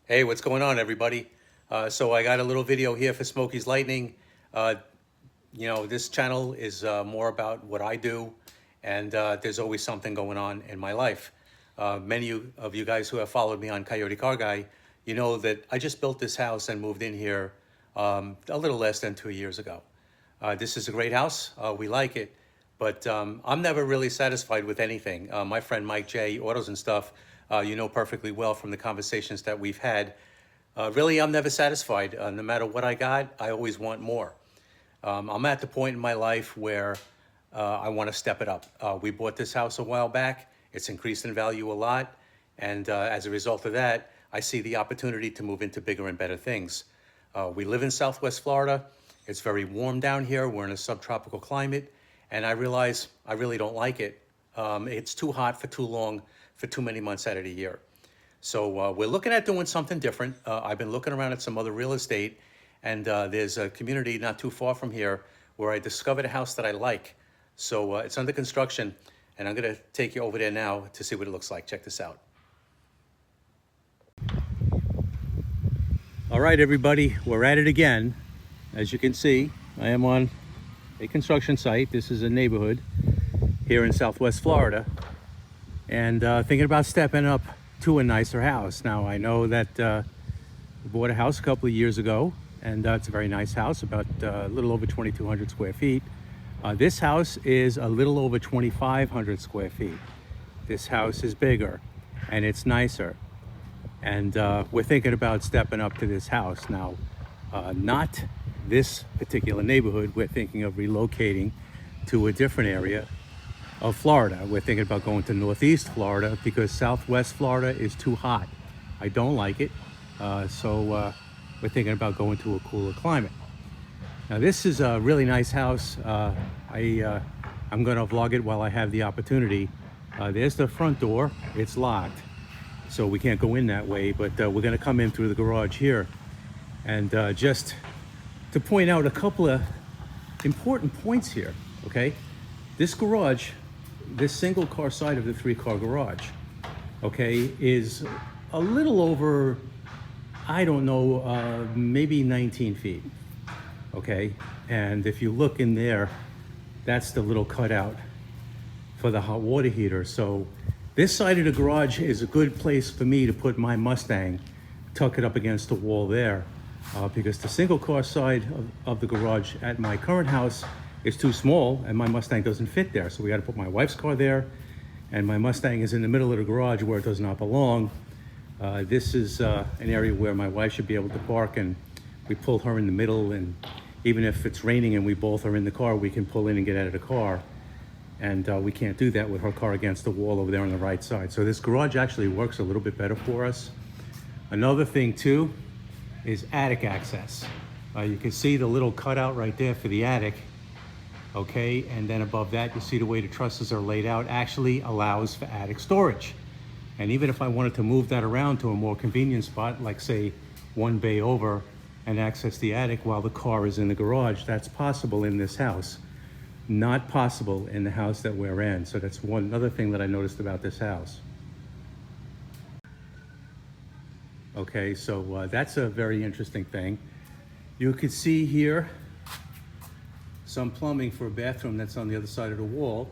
Hey, what's going on, everybody? So I got a little video here for Smokey's Lightning. Uh, this channel is more about what I do, and there's always something going on in my life. Many of you guys who have followed me on Coyote Car Guy, you know that I just built this house and moved in here a little less than 2 years ago. This is a great house. We like it, but I'm never really satisfied with anything. My friend Mike J, Autos and Stuff, you know perfectly well from the conversations that we've had. Really, I'm never satisfied. No matter what I got, I always want more. I'm at the point in my life where I want to step it up. We bought this house a while back. It's increased in value a lot. And as a result of that, I see the opportunity to move into bigger and better things. We live in Southwest Florida. It's very warm down here. We're in a subtropical climate. And I realize I really don't like it. It's too hot for too long, for too many months out of the year. So we're looking at doing something different. I've been looking around at some other real estate, and there's a community not too far from here where I discovered a house that I like. So it's under construction, and I'm gonna take you over there now to see what it looks like. Check this out. All right, everybody, we're at it again. As you can see, I am on a construction site. This is a neighborhood here in Southwest Florida, and thinking about stepping up to a nicer house. Now, I know that we bought a house a couple of years ago, and it's a very nice house, about a little over 2,200 square feet. This house is a little over 2,500 square feet. This house is bigger and it's nicer. And we're thinking about stepping up to this house. Now, not this particular neighborhood. We're thinking of relocating to a different area of Florida. We're thinking about going to Northeast Florida because Southwest Florida is too hot. I don't like it. So we're thinking about going to a cooler climate. Now, this is a really nice house. I'm going to vlog it while I have the opportunity. There's the front door. It's locked, so we can't go in that way, but we're going to come in through the garage here. And just to point out a couple of important points here, okay? This garage, this single car side of the 3-car garage, okay, is a little over, I don't know, maybe 19 feet, okay? And if you look in there, that's the little cutout for the hot water heater. So this side of the garage is a good place for me to put my Mustang, tuck it up against the wall there, because the single car side of the garage at my current house is too small and my Mustang doesn't fit there. So we got to put my wife's car there, and my Mustang is in the middle of the garage where it does not belong. This is an area where my wife should be able to park, and we pull her in the middle, and even if it's raining and we both are in the car, we can pull in and get out of the car. And we can't do that with her car against the wall over there on the right side. So this garage actually works a little bit better for us. Another thing too is attic access. You can see the little cutout right there for the attic. Okay, and then above that, you see the way the trusses are laid out actually allows for attic storage. And even if I wanted to move that around to a more convenient spot, like say one bay over, and access the attic while the car is in the garage, that's possible in this house. Not possible in the house that we're in. So that's one other thing that I noticed about this house. Okay, so that's a very interesting thing. You could see here some plumbing for a bathroom that's on the other side of the wall.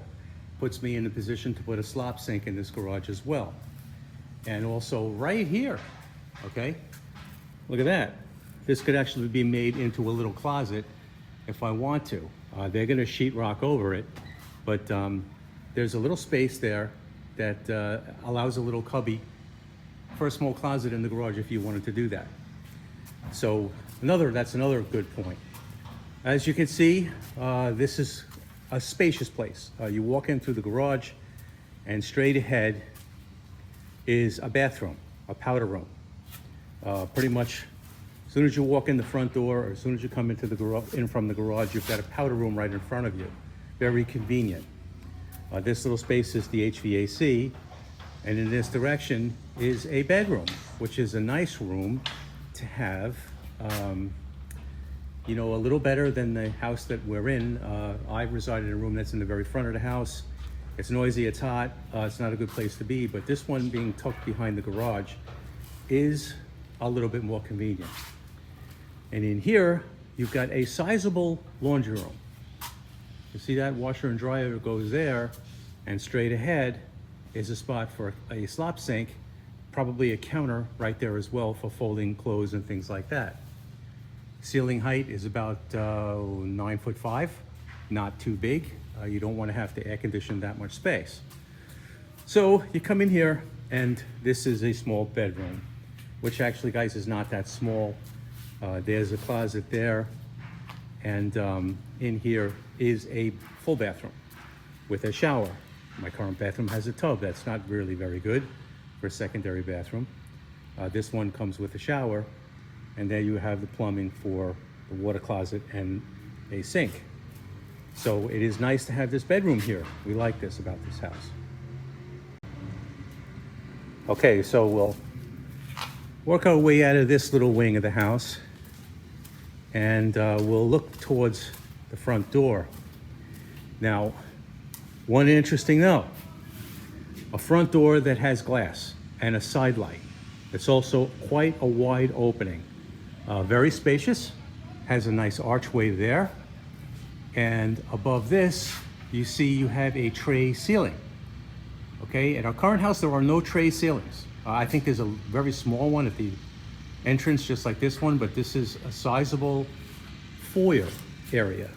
Puts me in the position to put a slop sink in this garage as well. And also right here, okay, look at that. This could actually be made into a little closet if I want to. They're gonna sheetrock over it, but there's a little space there that allows a little cubby for a small closet in the garage if you wanted to do that. So that's another good point. As you can see, this is a spacious place. You walk in through the garage, and straight ahead is a bathroom, a powder room. Pretty much as soon as you walk in the front door, or as soon as you come into the in from the garage, you've got a powder room right in front of you. Very convenient. This little space is the HVAC, and in this direction is a bedroom, which is a nice room to have. You know, a little better than the house that we're in. I reside in a room that's in the very front of the house. It's noisy, it's hot, it's not a good place to be, but this one being tucked behind the garage is a little bit more convenient. And in here, you've got a sizable laundry room. You see that washer and dryer goes there, and straight ahead is a spot for a slop sink, probably a counter right there as well for folding clothes and things like that. Ceiling height is about 9'5", not too big. You don't want to have to air condition that much space. So you come in here, and this is a small bedroom, which actually, guys, is not that small. There's a closet there, and in here is a full bathroom with a shower. My current bathroom has a tub. That's not really very good for a secondary bathroom. This one comes with a shower, and there you have the plumbing for the water closet and a sink. So it is nice to have this bedroom here. We like this about this house. Okay, so we'll work our way out of this little wing of the house, and we'll look towards the front door. Now, one interesting note, a front door that has glass and a side light. It's also quite a wide opening. Very spacious, has a nice archway there. And above this, you see you have a tray ceiling. Okay, at our current house, there are no tray ceilings. I think there's a very small one at the entrance, just like this one, but this is a sizable foyer area.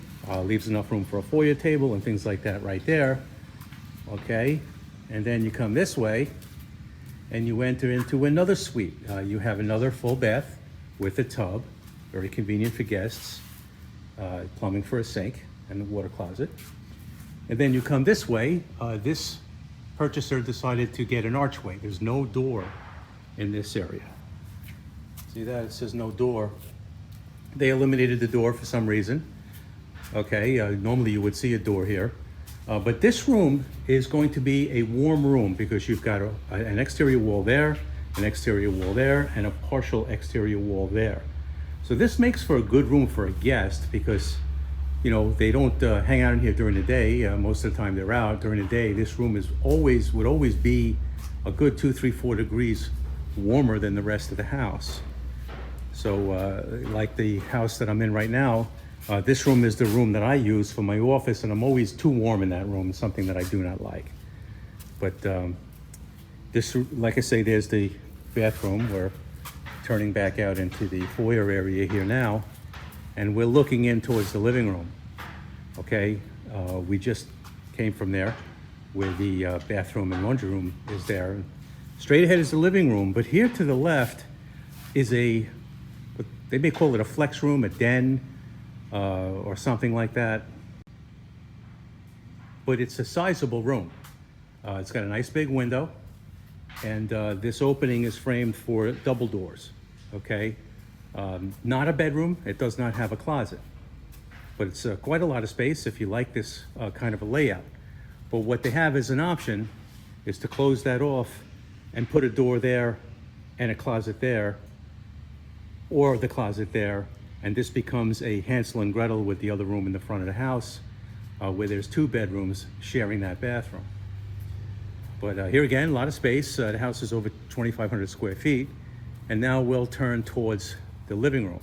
Leaves enough room for a foyer table and things like that right there. Okay, and then you come this way and you enter into another suite. You have another full bath with a tub, very convenient for guests, plumbing for a sink and a water closet. And then you come this way. This purchaser decided to get an archway. There's no door in this area. See that? It says no door. They eliminated the door for some reason. Okay, normally you would see a door here. But this room is going to be a warm room because you've got an exterior wall there, an exterior wall there, and a partial exterior wall there. So this makes for a good room for a guest because, you know, they don't hang out in here during the day. Most of the time they're out. During the day, this room would always be a good 2, 3, 4 degrees warmer than the rest of the house. So like the house that I'm in right now, this room is the room that I use for my office, and I'm always too warm in that room. It's something that I do not like. But this, like I say, there's the bathroom. We're turning back out into the foyer area here now, and we're looking in towards the living room. Okay, we just came from there where the bathroom and laundry room is there. Straight ahead is the living room, but here to the left is they may call it a flex room, a den, or something like that. But it's a sizable room. It's got a nice big window, and this opening is framed for double doors, okay? Not a bedroom, it does not have a closet, but it's quite a lot of space if you like this kind of a layout. But what they have as an option is to close that off and put a door there and a closet there, or the closet there, and this becomes a Hansel and Gretel with the other room in the front of the house, where there's 2 bedrooms sharing that bathroom. But here again, a lot of space. The house is over 2,500 square feet. And now we'll turn towards the living room.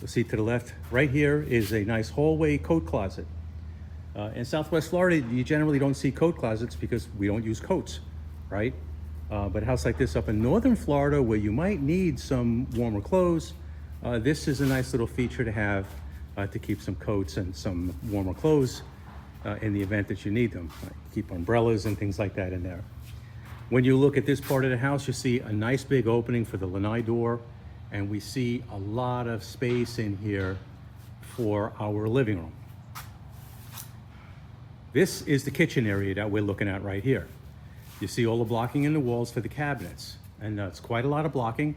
You'll see to the left, right here is a nice hallway coat closet. In Southwest Florida, you generally don't see coat closets because we don't use coats, right? But a house like this up in northern Florida, where you might need some warmer clothes, this is a nice little feature to have to keep some coats and some warmer clothes in the event that you need them. Keep umbrellas and things like that in there. When you look at this part of the house, you see a nice big opening for the Lanai door, and we see a lot of space in here for our living room. This is the kitchen area that we're looking at right here. You see all the blocking in the walls for the cabinets, and it's quite a lot of blocking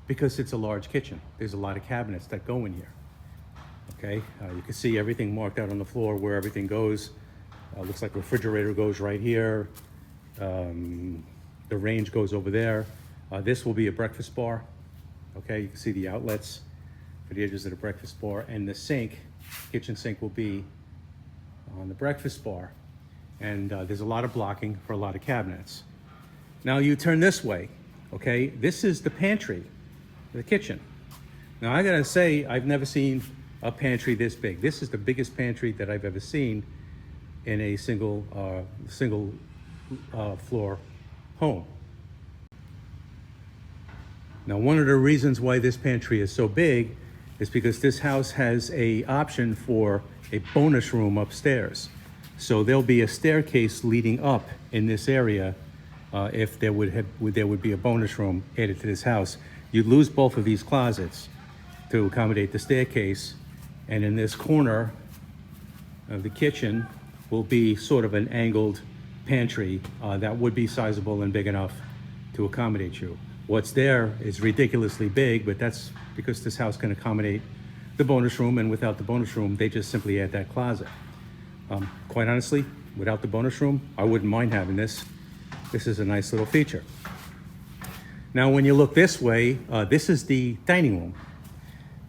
because it's a large kitchen. There's a lot of cabinets that go in here. Okay, you can see everything marked out on the floor where everything goes. Looks like the refrigerator goes right here. The range goes over there. This will be a breakfast bar. Okay, you can see the outlets for the edges of the breakfast bar, and the sink, kitchen sink, will be on the breakfast bar. And there's a lot of blocking for a lot of cabinets. Now you turn this way. Okay, this is the pantry the kitchen. Now I gotta say, I've never seen a pantry this big. This is the biggest pantry that I've ever seen in a single floor home. Now, one of the reasons why this pantry is so big is because this house has a option for a bonus room upstairs. So there'll be a staircase leading up in this area if there would be a bonus room added to this house. You'd lose both of these closets to accommodate the staircase, and in this corner of the kitchen will be sort of an angled pantry that would be sizable and big enough to accommodate you. What's there is ridiculously big, but that's because this house can accommodate the bonus room, and without the bonus room, they just simply add that closet. Quite honestly, without the bonus room, I wouldn't mind having this. This is a nice little feature. Now, when you look this way, this is the dining room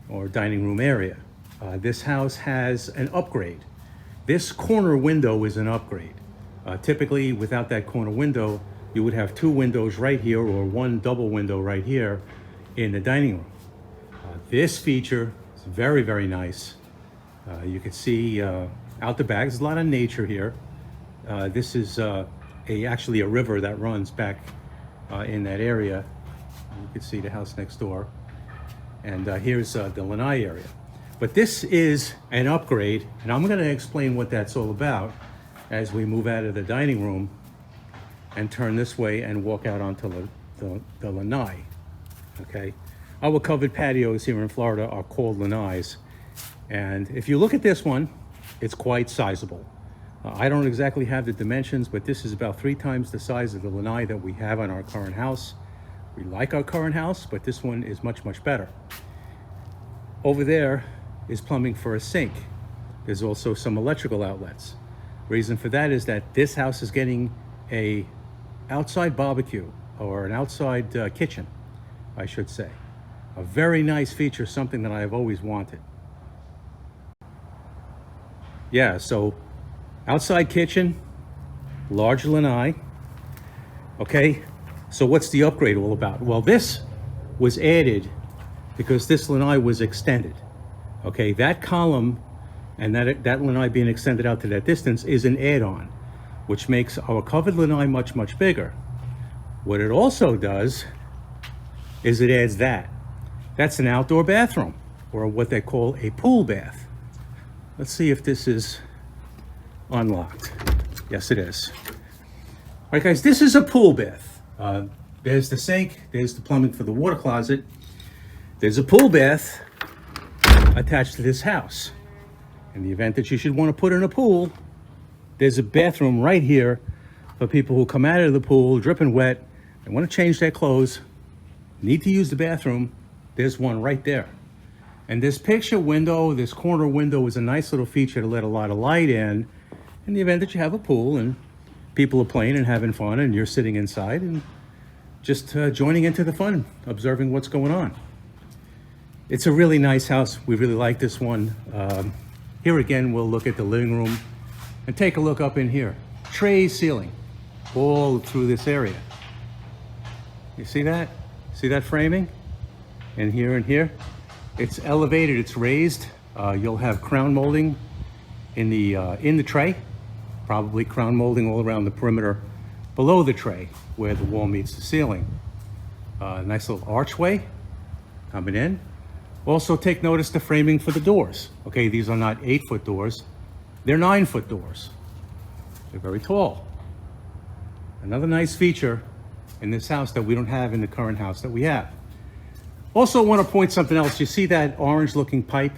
or dining room area. This house has an upgrade. This corner window is an upgrade. Typically, without that corner window, you would have two windows right here or one double window right here in the dining room. This feature is very, very nice. You can see out the back, there's a lot of nature here. This is actually a river that runs back in that area. You can see the house next door. And here's the Lanai area. But this is an upgrade, and I'm gonna explain what that's all about as we move out of the dining room and turn this way and walk out onto the Lanai, okay? Our covered patios here in Florida are called Lanais. And if you look at this one, it's quite sizable. I don't exactly have the dimensions, but this is about 3 times the size of the Lanai that we have on our current house. We like our current house, but this one is much, much better. Over there is plumbing for a sink. There's also some electrical outlets. Reason for that is that this house is getting a outside barbecue, or an outside kitchen, I should say. A very nice feature, something that I have always wanted. Yeah, so outside kitchen, large Lanai. Okay, so what's the upgrade all about? Well, this was added because this Lanai was extended. Okay, that column and that Lanai being extended out to that distance is an add-on, which makes our covered Lanai much, much bigger. What it also does is it adds that. That's an outdoor bathroom, or what they call a pool bath. Let's see if this is unlocked. Yes, it is. All right, guys, this is a pool bath. There's the sink, there's the plumbing for the water closet. There's a pool bath attached to this house. In the event that you should want to put in a pool, there's a bathroom right here for people who come out of the pool dripping wet and want to change their clothes, need to use the bathroom. There's one right there. And this picture window, this corner window, is a nice little feature to let a lot of light in the event that you have a pool and people are playing and having fun and you're sitting inside and just joining into the fun, observing what's going on. It's a really nice house. We really like this one. Here again, we'll look at the living room and take a look up in here. Tray ceiling all through this area. You see that? See that framing? And here and here. It's elevated, it's raised. You'll have crown molding in the tray, probably crown molding all around the perimeter below the tray where the wall meets the ceiling. Nice little archway coming in. Also take notice the framing for the doors. Okay, these are not 8-foot doors, they're 9-foot doors. They're very tall. Another nice feature in this house that we don't have in the current house that we have. Also want to point something else. You see that orange looking pipe?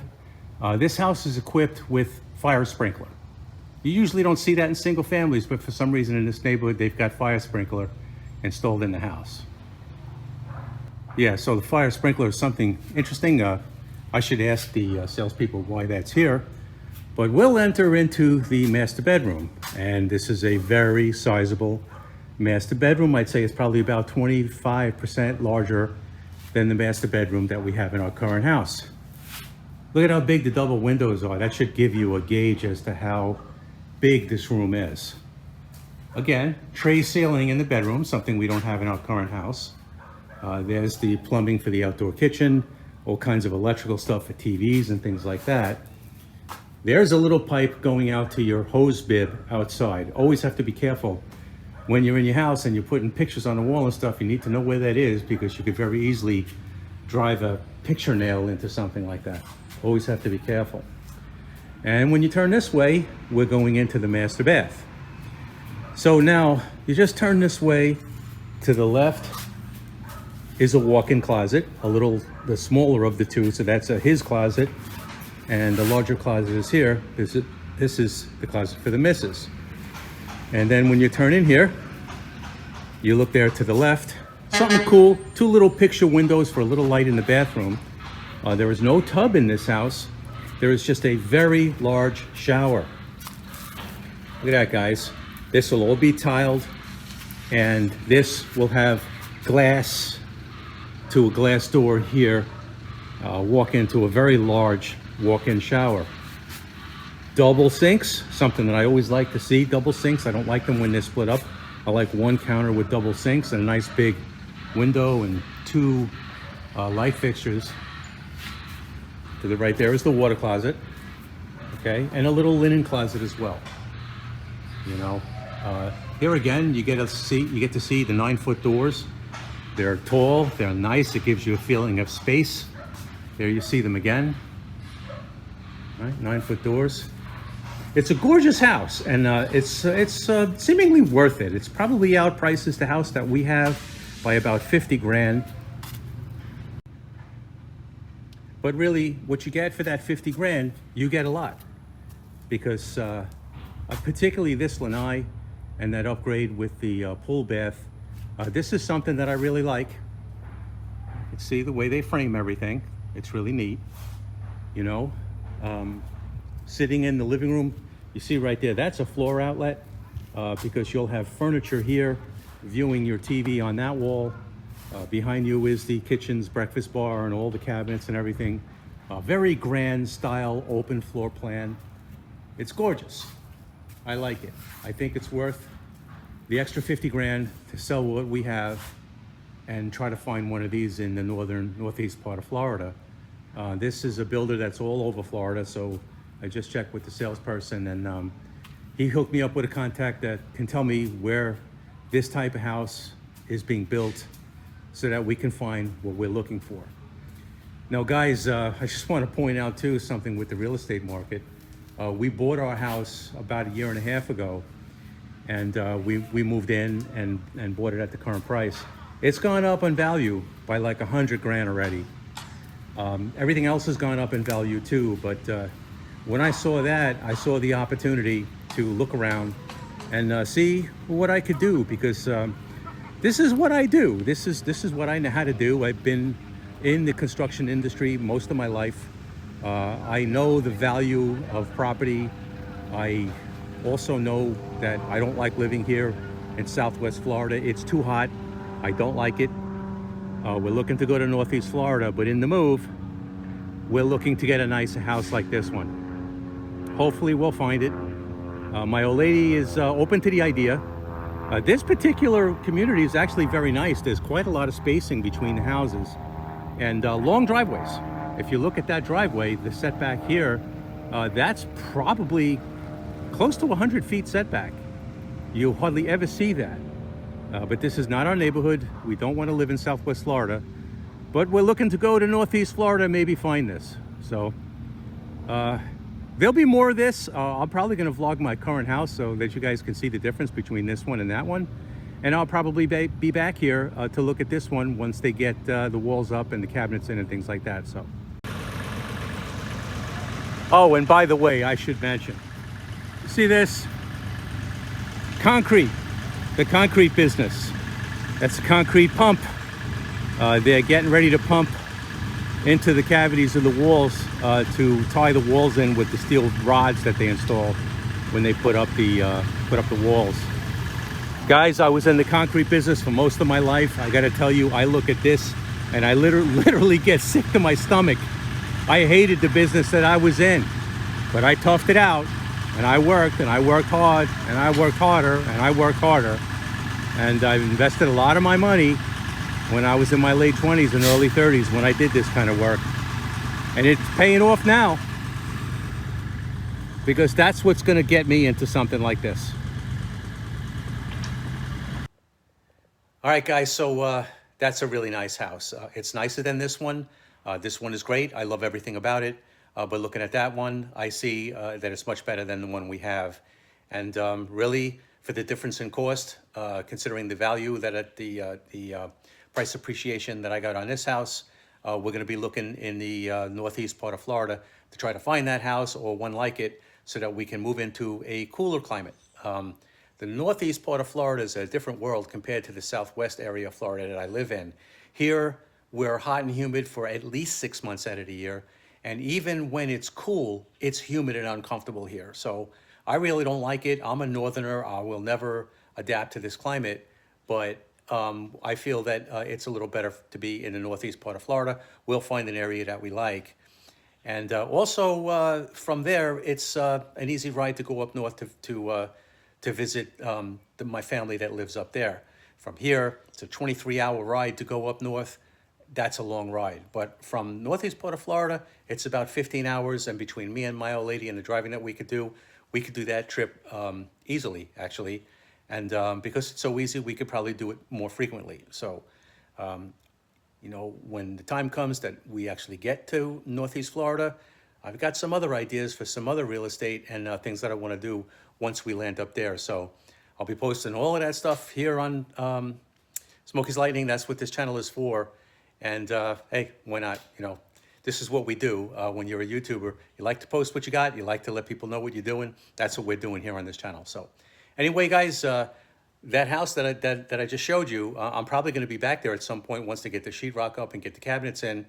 This house is equipped with fire sprinkler. You usually don't see that in single families, but for some reason in this neighborhood, they've got fire sprinkler installed in the house. Yeah, so the fire sprinkler is something interesting. I should ask the salespeople why that's here, but we'll enter into the master bedroom. And this is a very sizable master bedroom. I'd say it's probably about 25% larger than the master bedroom that we have in our current house. Look at how big the double windows are. That should give you a gauge as to how big this room is. Again, tray ceiling in the bedroom, something we don't have in our current house. There's the plumbing for the outdoor kitchen, all kinds of electrical stuff for TVs and things like that. There's a little pipe going out to your hose bib outside. Always have to be careful when you're in your house and you're putting pictures on the wall and stuff. You need to know where that is, because you could very easily drive a picture nail into something like that. Always have to be careful. And when you turn this way, we're going into the master bath. So now you just turn this way. To the left is a walk-in closet, the smaller of the two. So that's his closet, and the larger closet is here. This is the closet for the missus. And then when you turn in here, you look there to the left. Something cool, 2 little picture windows for a little light in the bathroom. There is no tub in this house. There is just a very large shower. Look at that, guys. This will all be tiled, and this will have glass to a glass door here. Walk into a very large walk-in shower. Double sinks, something that I always like to see, double sinks. I don't like them when they're split up. I like one counter with double sinks and a nice big window and 2 light fixtures. To the right there is the water closet, okay, and a little linen closet as well. You know, here again, you get to see the 9-foot doors. They're tall, they're nice. It gives you a feeling of space. There you see them again. All right, 9-foot doors. It's a gorgeous house, and it's seemingly worth it. It's probably outprices the house that we have by about 50 grand. But really, what you get for that 50 grand, you get a lot. Because particularly this Lanai and that upgrade with the pool bath, this is something that I really like. You can see the way they frame everything. It's really neat, you know. Sitting in the living room, you see right there, that's a floor outlet, because you'll have furniture here viewing your TV on that wall. Behind you is the kitchen's breakfast bar and all the cabinets and everything. Very grand style, open floor plan. It's gorgeous. I like it. I think it's worth the extra 50 grand to sell what we have and try to find one of these in the northeast part of Florida. This is a builder that's all over Florida, so I just checked with the salesperson, and he hooked me up with a contact that can tell me where this type of house is being built so that we can find what we're looking for. Now, guys, I just want to point out too something with the real estate market. We bought our house about 1.5 years ago, and we moved in and bought it at the current price. It's gone up in value by like 100 grand already. Everything else has gone up in value too, but when I saw that, I saw the opportunity to look around and see what I could do, because this is what I do. This is what I know how to do. I've been in the construction industry most of my life. I know the value of property. I also know that I don't like living here in Southwest Florida. It's too hot. I don't like it. We're looking to go to Northeast Florida, but in the move, we're looking to get a nice house like this one. Hopefully we'll find it. My old lady is open to the idea. This particular community is actually very nice. There's quite a lot of spacing between the houses and long driveways. If you look at that driveway, the setback here, that's probably close to 100 feet setback. You hardly ever see that. But this is not our neighborhood. We don't want to live in Southwest Florida, but we're looking to go to Northeast Florida, maybe find this. So there'll be more of this. I'm probably going to vlog my current house so that you guys can see the difference between this one and that one. And I'll probably be back here to look at this one once they get the walls up and the cabinets in and things like that. So. Oh, and by the way, I should mention, you see this? Concrete. The concrete business. That's the concrete pump. They're getting ready to pump into the cavities of the walls to tie the walls in with the steel rods that they install when they put up the walls. Guys, I was in the concrete business for most of my life. I got to tell you, I look at this and I literally get sick to my stomach. I hated the business that I was in, but I toughed it out. And I worked hard, and I worked harder, and I worked harder. And I've invested a lot of my money when I was in my late 20s and early 30s when I did this kind of work. And it's paying off now, because that's what's going to get me into something like this. All right, guys, so that's a really nice house. It's nicer than this one. This one is great. I love everything about it. But looking at that one, I see that it's much better than the one we have. And really, for the difference in cost, considering the value that at the price appreciation that I got on this house, we're going to be looking in the northeast part of Florida to try to find that house or one like it so that we can move into a cooler climate. The northeast part of Florida is a different world compared to the southwest area of Florida that I live in. Here, we're hot and humid for at least 6 months out of the year. And even when it's cool, it's humid and uncomfortable here. So I really don't like it. I'm a northerner. I will never adapt to this climate. But I feel that it's a little better to be in the northeast part of Florida. We'll find an area that we like. And also from there, it's an easy ride to go up north to visit my family that lives up there. From here, it's a 23-hour ride to go up north. That's a long ride. But from northeast part of Florida, it's about 15 hours. And between me and my old lady and the driving that we could do that trip easily, actually. And because it's so easy, we could probably do it more frequently. So, you know, when the time comes that we actually get to northeast Florida, I've got some other ideas for some other real estate and things that I want to do once we land up there. So I'll be posting all of that stuff here on Smokey's Lightning. That's what this channel is for. And hey, why not? You know, this is what we do when you're a YouTuber. You like to post what you got. You like to let people know what you're doing. That's what we're doing here on this channel. So anyway, guys, that house that I just showed you, I'm probably going to be back there at some point once they get the sheetrock up and get the cabinets in.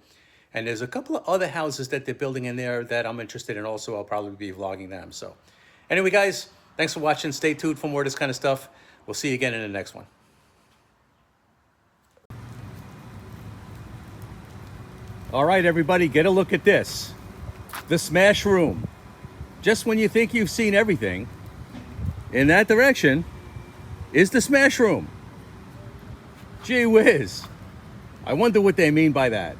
And there's a couple of other houses that they're building in there that I'm interested in also. I'll probably be vlogging them. So anyway, guys, thanks for watching. Stay tuned for more of this kind of stuff. We'll see you again in the next one. All right, everybody, get a look at this. The smash room. Just when you think you've seen everything, in that direction is the smash room. Gee whiz. I wonder what they mean by that.